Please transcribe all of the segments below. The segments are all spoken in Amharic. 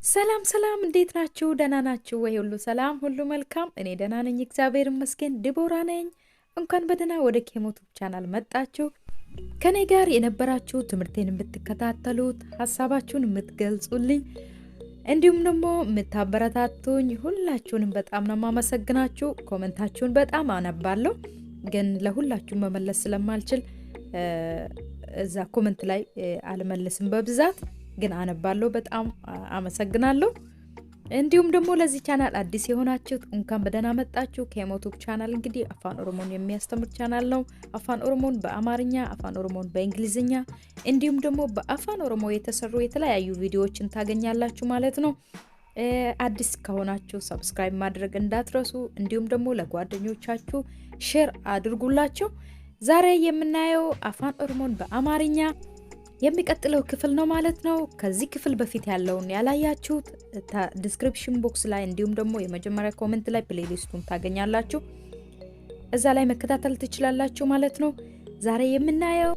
ሰላም ሰላም እንዴት ናችሁ? ደህና ናችሁ ወይ? ሁሉ ሰላም፣ ሁሉ መልካም። እኔ ደህና ነኝ፣ እግዚአብሔር ይመስገን። ዲቦራ ነኝ። እንኳን በደህና ወደ ኬሞቱብ ቻናል መጣችሁ። ከኔ ጋር የነበራችሁ ትምህርቴን የምትከታተሉት ሀሳባችሁን የምትገልጹልኝ እንዲሁም ደግሞ የምታበረታቱኝ ሁላችሁንም በጣም ነው የማመሰግናችሁ። ኮመንታችሁን በጣም አነባለሁ፣ ግን ለሁላችሁም መመለስ ስለማልችል እዛ ኮመንት ላይ አልመልስም በብዛት ግን አነባለሁ። በጣም አመሰግናለሁ። እንዲሁም ደግሞ ለዚህ ቻናል አዲስ የሆናችሁት እንኳን በደህና መጣችሁ። ኬሞቱብ ቻናል እንግዲህ አፋን ኦሮሞን የሚያስተምር ቻናል ነው። አፋን ኦሮሞን በአማርኛ፣ አፋን ኦሮሞን በእንግሊዝኛ እንዲሁም ደግሞ በአፋን ኦሮሞ የተሰሩ የተለያዩ ቪዲዮዎችን ታገኛላችሁ ማለት ነው። አዲስ ከሆናችሁ ሰብስክራይብ ማድረግ እንዳትረሱ፣ እንዲሁም ደግሞ ለጓደኞቻችሁ ሼር አድርጉላችሁ። ዛሬ የምናየው አፋን ኦሮሞን በአማርኛ የሚቀጥለው ክፍል ነው ማለት ነው። ከዚህ ክፍል በፊት ያለውን ያላያችሁት ዲስክሪፕሽን ቦክስ ላይ እንዲሁም ደግሞ የመጀመሪያ ኮሜንት ላይ ፕሌሊስቱን ታገኛላችሁ። እዛ ላይ መከታተል ትችላላችሁ ማለት ነው። ዛሬ የምናየው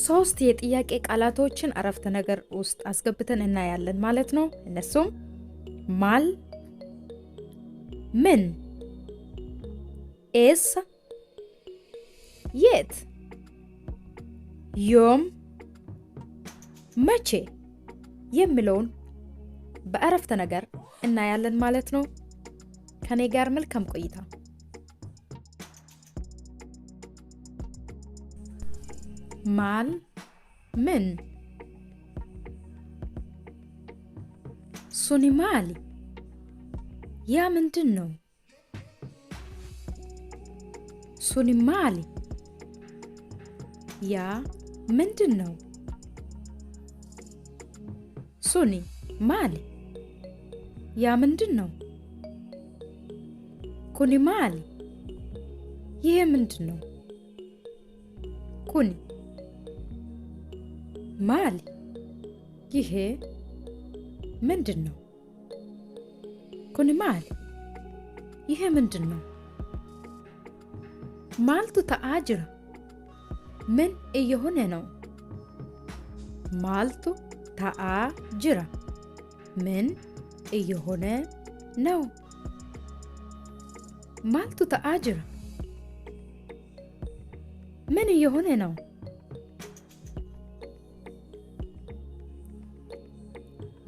3 የጥያቄ ቃላቶችን አረፍተ ነገር ውስጥ አስገብተን እናያለን ማለት ነው። እነሱም ማል፣ ምን፣ ኤስ፣ የት፣ ዮም፣ መቼ የሚለውን በአረፍተ ነገር እናያለን ማለት ነው። ከኔ ጋር መልካም ቆይታ። ማል፣ ምን፣ ሱኒ ማሊ፣ ያ ምንድን ነው? ሱኒ ማሊ፣ ያ ምንድን ነው? ሱኒ ማሊ፣ ያ ምንድን ነው? ኩኒ ማሊ፣ ይሄ ምንድን ነው? ኩኒ ማሊ፣ ይሄ ምንድን ነው? ኩኒ ማሊ፣ ይሄ ምንድን ነው? ማልቱ ተአጅራ፣ ምን እየሆነ ነው? ማልቱ ታአ ጅራ፣ ምን እየሆነ ነው? ማልቱ ታአ ጅራ፣ ምን እየሆነ ነው?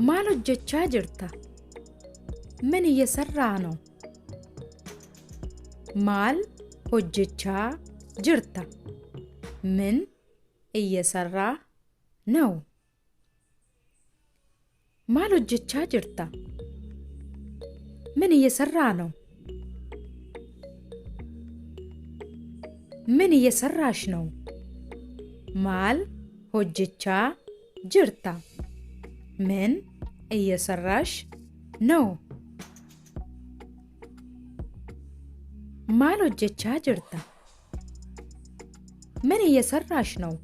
ማል ሆጀቻ ጅርታ፣ ምን እየሰራ ነው? ማል ሆጀቻ ጅርታ፣ ምን እየሰራ ነው? ማል ሆጀቻ ጅርታ፣ ምን እየሰራ ነው? ምን እየሰራሽ ነው? ማል ሆጀቻ ጅርታ፣ ምን እየሰራሽ ነው? ማል ሆጀቻ ጅርታ፣ ምን እየሰራሽ ነው?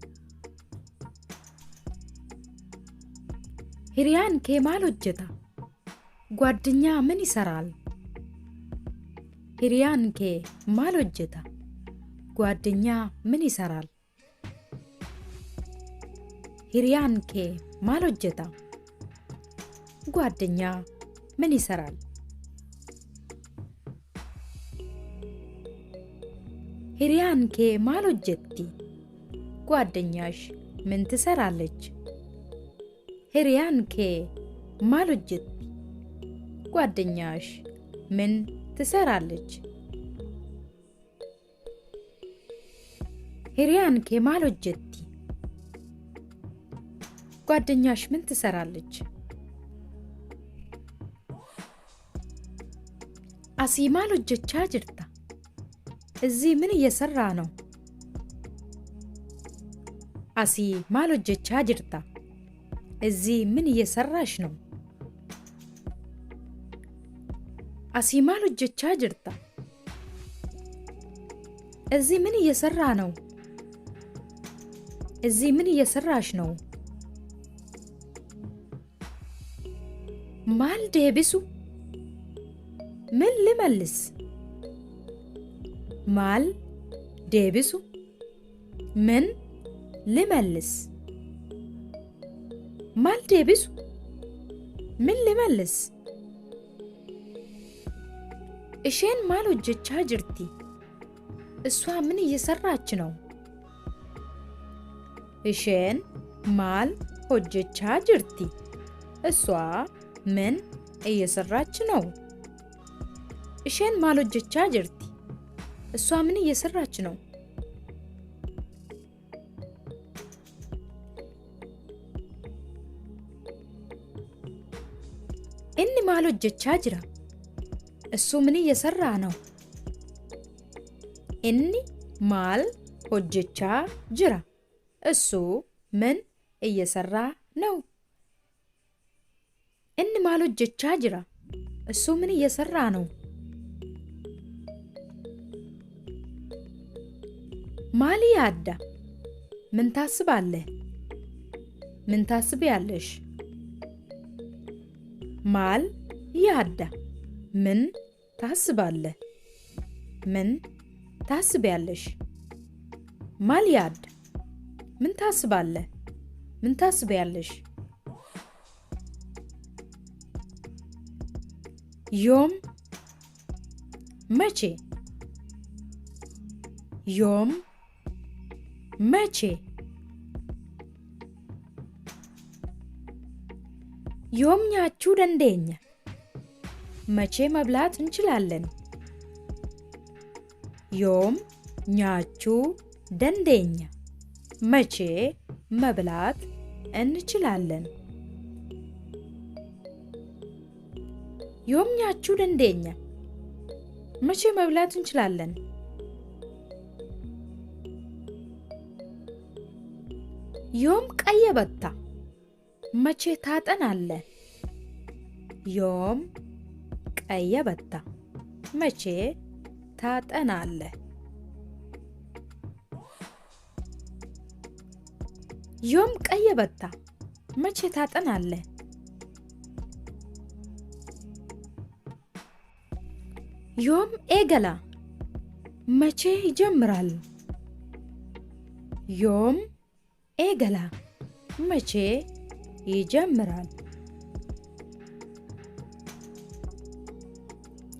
ሂሪያን ኬ ማል ሆጀታ፣ ጓደኛ ምን ይሰራል? ሂሪያን ኬ ማል ሆጀታ፣ ጓደኛ ምን ይሰራል? ሂሪያን ኬ ማል ሆጀታ፣ ጓደኛ ምን ይሰራል? ሂሪያን ኬ ማል ሆጀቲ፣ ጓደኛሽ ምን ትሰራለች? ሂሪያን ኬ ማል ሆጀቲ፣ ጓደኛሽ ምን ትሰራለች? ሂሪያን ኬ ማል ሆጀቲ፣ ጓደኛሽ ምን ትሰራለች? አሲ ማል ሆጀቻ ጅርታ፣ እዚህ ምን እየሰራ ነው? አሲ ማል ሆጀቻ ጅርታ፣ እዚህ ምን እየሰራሽ ነው? አሲ ማል ሆጀቻ ጅርታ፣ እዚህ ምን እየሰራ ነው? እዚህ ምን እየሰራሽ ነው? ማል ዴቢሱ፣ ምን ልመልስ? ማል ዴቢሱ፣ ምን ልመልስ? ማል ዴቢሱ፣ ምን ልመልስ? እሼን ማል ሆጀቻ ጅርቲ? እሷ ምን እየሰራች ነው? እሼን ማል ሆጀቻ ጅርቲ? እሷ ምን እየሰራች ነው? እሼን ማል ሆጀቻ ጅርቲ? እሷ ምን እየሰራች ነው? እኒ ማል ሆጀቻ ጅራ? እሱ ምን እየሰራ ነው? እኒ ማል ሆጀቻ ጅራ? እሱ ምን እየሰራ ነው? እኒ ማል ሆጀቻ ጅራ? እሱ ምን እየሰራ ነው? ማል ያዳ? ምን ታስባለህ? ምን ታስቢያለሽ? ማል ያዳ? ምን ታስባለህ? ምን ታስቢያለሽ? ማል ያድ? ምን ታስባለህ? ምን ታስቢያለሽ? ዮም መቼ? ዮም መቼ? ዮም ኛቹ ደንዴኛ? መቼ መብላት እንችላለን? ዮም ኛቹ ደንዴኛ? መቼ መብላት እንችላለን? ዮም ኛቹ ደንዴኛ? መቼ መብላት እንችላለን? ዮም ቀየበታ? መቼ ታጠናለህ? ዮም ቀየበታ? መቼ ታጠናለህ? ዮም ቀየበታ? መቼ ታጠናለህ? ዮም ኤገላ? መቼ ይጀምራል? ዮም ኤገላ? መቼ ይጀምራል?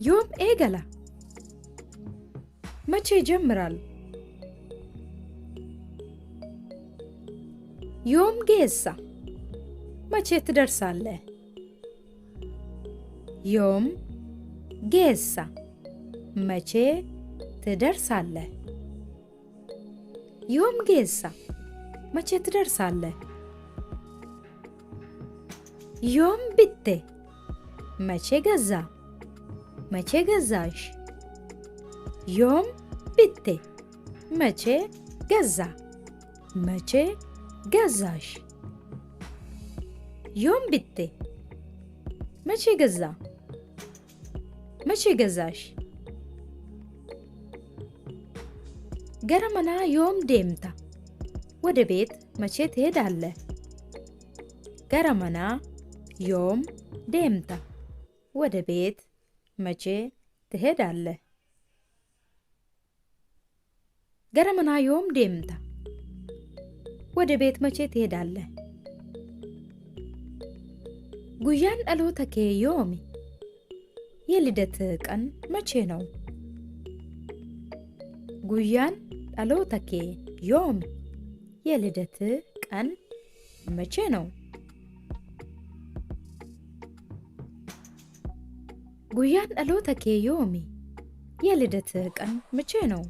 ዮም ኤገላ? መቼ ይጀምራል? ዮም ጌሳ? መቼ ትደርሳለህ? ዮም ጌሳ? መቼ ትደርሳለህ? ዮም ጌሳ? መቼ ትደርሳለህ? ዮም ቢቴ? መቼ ገዛ? መቼ ገዛሽ? ዮም ቢቴ? መቼ ገዛ? መቼ ገዛሽ? ዮም ቢቴ? መቼ ገዛ? መቼ ገዛሽ? ገረመና ዮም ዴምታ? ወደ ቤት መቼ ትሄዳለህ? ገረመና ዮም ዴምታ? ወደ ቤት መቼ ትሄዳለህ? ገረመና ዮም ዴምታ? ወደ ቤት መቼ ትሄዳለህ? ጉያን ዳሎታ ኬ ዮሚ? የልደት ቀን መቼ ነው? ጉያን ዳሎታ ኬ ዮሚ? የልደት ቀን መቼ ነው? ጉያን ዳሎታ ኬ ዮሚ? የልደት ቀን መቼ ነው?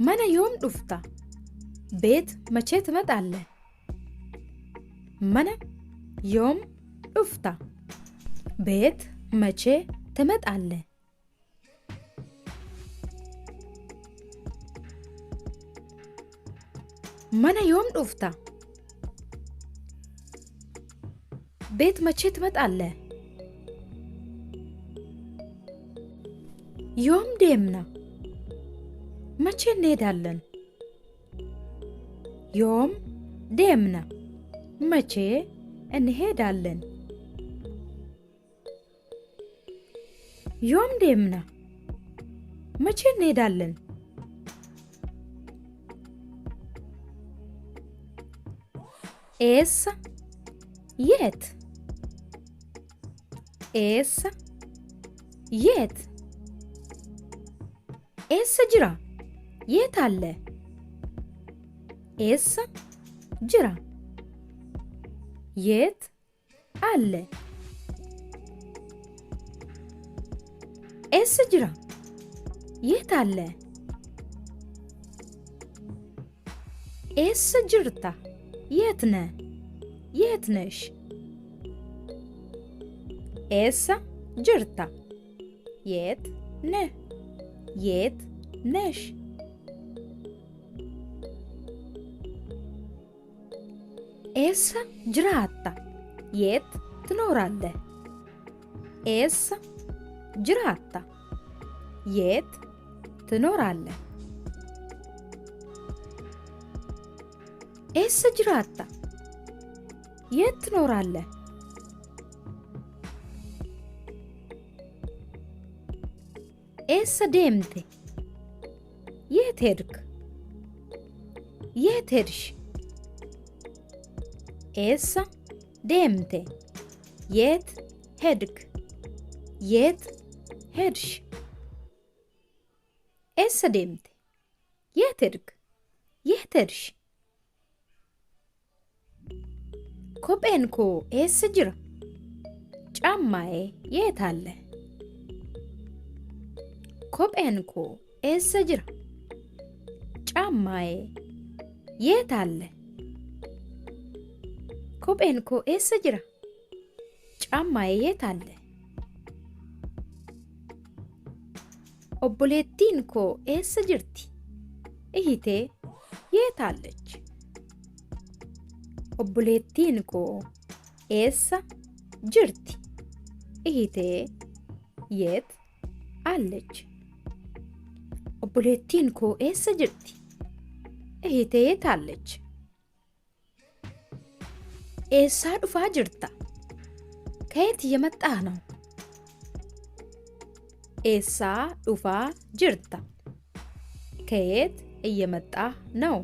መነ ዮም ዱፍታ? ቤት መቼ ትመጣለህ? መነ ዮም ዱፍታ? ቤት መቼ ትመጣለህ? መነ ዮም ዱፍታ? ቤት መቼ ትመጣለህ? ዮም ዴምና? መቼ እንሄዳለን? ዮም ዴምና? መቼ እንሄዳለን? ዮም ዴምና? መቼ እንሄዳለን? Eessa? የት? Eessa? የት? Eessa jira? የት አለ? Eessa jira? የት አለ? Eessa jira? የት አለ? Eessa jirta? የት ነህ? የት ነሽ? Eessa jirta? የት ነህ? የት ነሽ? Eessa jiraatta? የት ትኖራለህ? Eessa jiraatta? የት ትኖራለህ? Eessa jiraatta? የት ትኖራለህ? Eessa deemte? የት ሄድክ? የት ሄድሽ? Eessa deemte? የት ሄድክ? የት ሄድሽ? Eessa deemte? የት ሄድክ? የት ሄድሽ? Kopheen koo eessa jira? ጫማዬ የት አለ? Kopheen koo eessa jira? ጫማዬ የት አለ? Kopheen koo eessa jira? ጫማዬ የት አለ? Obboleettiin koo eessa jirti? Ihitee የት አለች? Obboleettiin koo eessa jirti? Ihitee የት አለች? Obboleettiin koo eessa jirti? Ihitee የት አለች? Eessaa dhufaa jirta? ከየት እየመጣህ ነው? Eessaa dhufaa jirta? ከየት እየመጣህ ነው?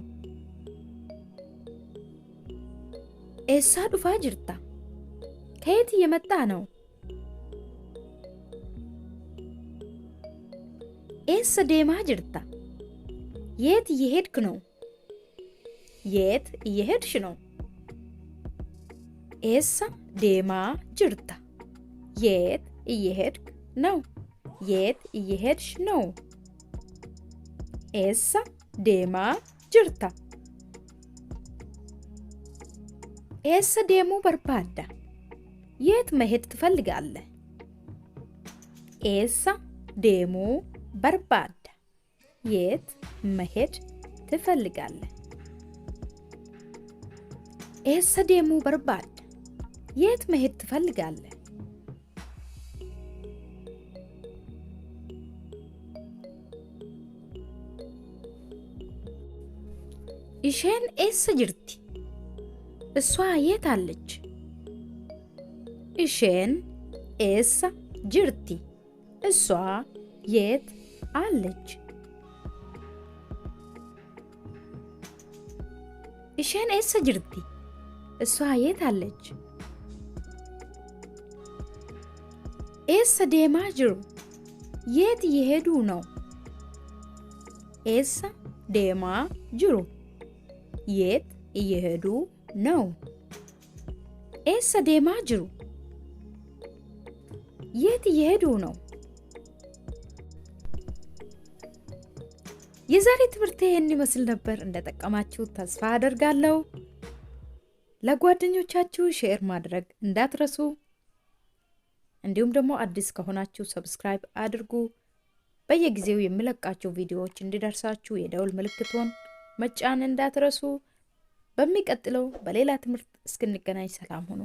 Eessaa dhufaa jirta? ከየት እየመጣህ ነው? Eessa deemaa jirta? የት እየሄድክ ነው? የት እየሄድሽ ነው? Eessa deemaa jirta? የት እየሄድክ ነው? የት እየሄድሽ ነው? Eessa deemaa jirta? Eessa deemuu barbaadda? የት መሄድ ትፈልጋለህ? Eessa deemuu barbaadda? የት መሄድ ትፈልጋለህ? Eessa deemuu barbaadda? የት መሄድ ትፈልጋለህ? isheen eessa jirti? እሷ የት አለች? isheen eessa jirti? እሷ የት አለች? isheen eessa jirti? እሷ የት አለች? eessa deemaa jiru? የት እየሄዱ ነው? eessa deemaa jiru? የት እየሄዱ ነው? eessa deemaa jiru? የት እየሄዱ ነው? የዛሬ ትምህርት ይህን ይመስል ነበር። እንደጠቀማችሁ ተስፋ አደርጋለሁ። ለጓደኞቻችሁ ሼር ማድረግ እንዳትረሱ። እንዲሁም ደግሞ አዲስ ከሆናችሁ ሰብስክራይብ አድርጉ። በየጊዜው የሚለቃቸው ቪዲዮዎች እንዲደርሳችሁ የደውል ምልክቱን መጫን እንዳትረሱ። በሚቀጥለው በሌላ ትምህርት እስክንገናኝ ሰላም ሁኑ።